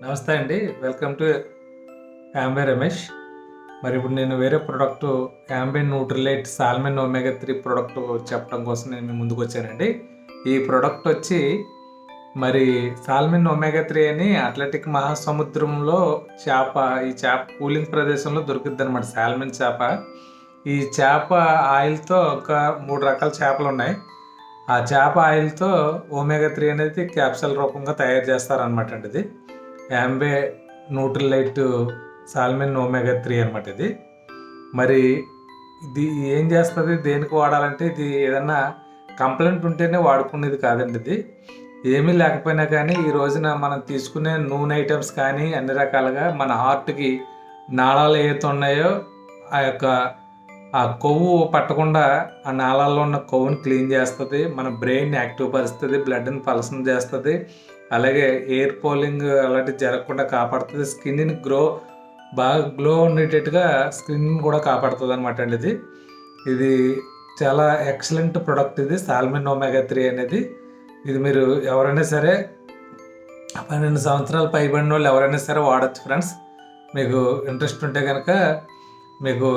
నమస్తే అండి. Welcome to Amway Ramesh. మరి ఇప్పుడు నేను వేరే product Amway Nutrilite salmon omega 3 product చెప్పడం కోసం నేను మీ ముందుకు వచ్చానండి. ఈ ప్రోడక్ట్ వచ్చి మరి సాల్మన్ ఒమేగా 3 అని అట్లాంటిక్ మహాసముద్రంలో చేప. ఈ చేప కూలింగ్ ప్రదేశంలో దొరుకుద్దనమాట సాల్మన్ చేప. ఈ చేప ఆయిల్‌తో ఒక 3 రకాల చేపలున్నాయి. ఆ చేప ఆయిల్‌తో ఒమేగా 3 అనేది క్యాప్సూల్ రూపంగా తయారు చేస్తారనమాట అండి ఇది. యాంబే న్యూట్రిలైట్ సాల్మన్ ఒమేగా 3 అనమాట ఇది. మరి ఇది ఏం చేస్తుంది, దేనికి వాడాలంటే ఇది ఏదన్నా కంప్లైంట్ ఉంటేనే వాడుకునేది కాదండి ఇది. ఏమీ లేకపోయినా కానీ ఈ రోజున మనం తీసుకునే నూనె ఐటమ్స్ కానీ అన్ని రకాలుగా మన హార్ట్‌కి నాళాలు ఏవైతే ఉన్నాయో ఆ యొక్క కొవ్వు పట్టకుండా ఆ నాళాల్లో ఉన్న కొవ్వుని క్లీన్ చేస్తుంది, మన బ్రెయిన్ యాక్టివ్ పరుస్తుంది, బ్లడ్ని పలసం చేస్తుంది, అలాగే ఎయిర్ పోలింగ్ అలాంటివి జరగకుండా కాపాడుతుంది, స్కిన్ని బాగా గ్లో ఉండేటట్టుగా స్కిన్ కూడా కాపాడుతుంది అనమాట అండి ఇది. ఇది చాలా ఎక్సలెంట్ ప్రొడక్ట్ ఇది సాల్మన్ ఒమేగా 3 అనేది. ఇది మీరు ఎవరైనా సరే 12 సంవత్సరాలు పైబడిన వాళ్ళు ఎవరైనా సరే వాడచ్చు ఫ్రెండ్స్. మీకు ఇంట్రెస్ట్ ఉంటే కనుక మీకు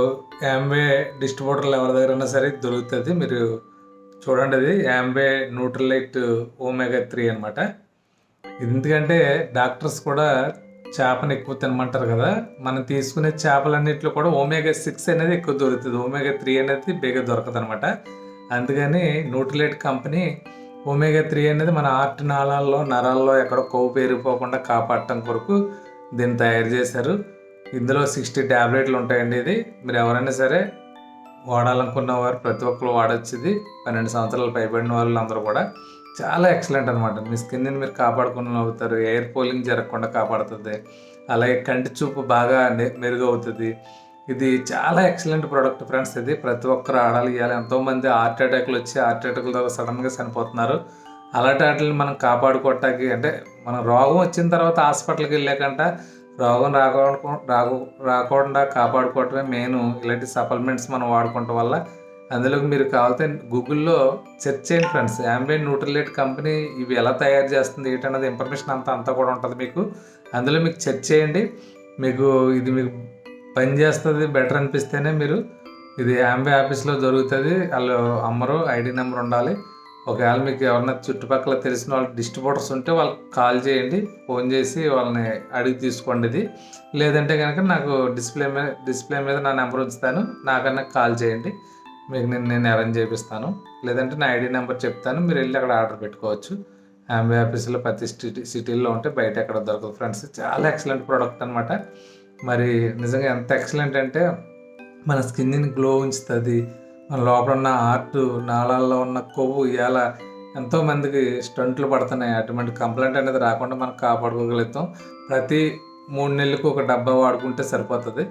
యాంబే డిస్ట్రిబ్యూటర్లు ఎవరి దగ్గరైనా సరే దొరుకుతుంది. మీరు చూడండి, అది యాంబే న్యూట్రిలైట్ ఒమేగా 3 అనమాట. ఇది ఎందుకంటే డాక్టర్స్ కూడా చేపను ఎక్కువ తినమంటారు కదా. మనం తీసుకునే చేపలన్నింటిలో కూడా ఒమేగా 6 అనేది ఎక్కువ దొరుకుతుంది, ఒమేగా 3 అనేది బేగా దొరకదు అనమాట. అందుకని న్యూట్రిలైట్ కంపెనీ ఒమేగా 3 అనేది మన హార్ట్ నాళాల్లో నరాల్లో ఎక్కడ కొవ్వు పేరిపోకుండా కాపాడటం కొరకు దీన్ని తయారు చేశారు. ఇందులో 60 ట్యాబ్లెట్లు ఉంటాయండి. ఇది మీరు ఎవరైనా సరే వాడాలనుకున్న వారు ప్రతి ఒక్కరు వాడచ్చు. ఇది 12 సంవత్సరాలు పైబడిన వాళ్ళు అందరూ కూడా చాలా ఎక్సలెంట్ అనమాట. మీ స్కిన్ని మీరు కాపాడుకుని అవుతారు, ఎయిర్ పోలింగ్ జరగకుండా కాపాడుతుంది, అలాగే కంటి చూపు బాగా మెరుగు అవుతుంది. ఇది చాలా ఎక్సలెంట్ ప్రోడక్ట్ ఫ్రెండ్స్. ఇది ప్రతి ఒక్కరు ఆడాలి, ఇవ్వాలి. ఎంతోమంది హార్ట్ అటాక్లు వచ్చి హార్ట్ అటాక్లతో సడన్గా చనిపోతున్నారు. అలాంటి వాటిని మనం కాపాడుకోవటానికి, అంటే మనం రోగం వచ్చిన తర్వాత హాస్పిటల్కి వెళ్ళాకంట రోగం రాకుండా కాపాడుకోవటమే మెయిన్. ఇలాంటి సప్లిమెంట్స్ మనం వాడుకోవటం వల్ల అందులోకి మీరు కావాలంటే గూగుల్లో సెర్చ్ చేయండి ఫ్రెండ్స్. యాంబే న్యూట్రిలైట్ కంపెనీ ఇవి ఎలా తయారు చేస్తుంది ఏంటన్నది ఇన్ఫర్మేషన్ అంతా కూడా ఉంటుంది మీకు. అందులో మీకు సెర్చ్ చేయండి. మీకు పని చేస్తుంది బెటర్ అనిపిస్తేనే మీరు ఇది యాంబే ఆఫీస్లో దొరుకుతుంది. వాళ్ళు అమ్మరు, ఐడి నెంబర్ ఉండాలి. ఒకవేళ మీకు ఎవరన్నా చుట్టుపక్కల తెలిసిన వాళ్ళు డిస్ట్రిబ్యూటర్స్ ఉంటే వాళ్ళకి కాల్ చేయండి, ఫోన్ చేసి వాళ్ళని అడిగి తీసుకోండి ఇది. లేదంటే కనుక నాకు డిస్ప్లే మీద నా నెంబర్ ఉంచుతాను, నాకన్నా కాల్ చేయండి, మీకు నేను అరేంజ్ చేపిస్తాను. లేదంటే నా ఐడి నెంబర్ చెప్తాను, మీరు వెళ్ళి అక్కడ ఆర్డర్ పెట్టుకోవచ్చు. యాంబే ఆఫీసులో ప్రతి సిటీల్లో ఉంటే బయట ఎక్కడ దొరకదు ఫ్రెండ్స్. చాలా ఎక్సలెంట్ ప్రోడక్ట్ అనమాట. మరి నిజంగా ఎంత ఎక్సలెంట్ అంటే మన స్కిన్ని గ్లో ఉంచుతుంది, మన లోపల ఉన్న హార్ట్ నాళాల్లో ఉన్న కొవ్వు ఇవాళ ఎంతోమందికి స్టంట్లు పడుతున్నాయి. అటువంటి కంప్లైంట్ అనేది రాకుండా మనం కాపాడుకోగలుగుతాం. ప్రతి 3 నెలలకు ఒక డబ్బా వాడుకుంటే సరిపోతుంది.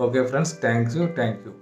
Okay friends, thank you.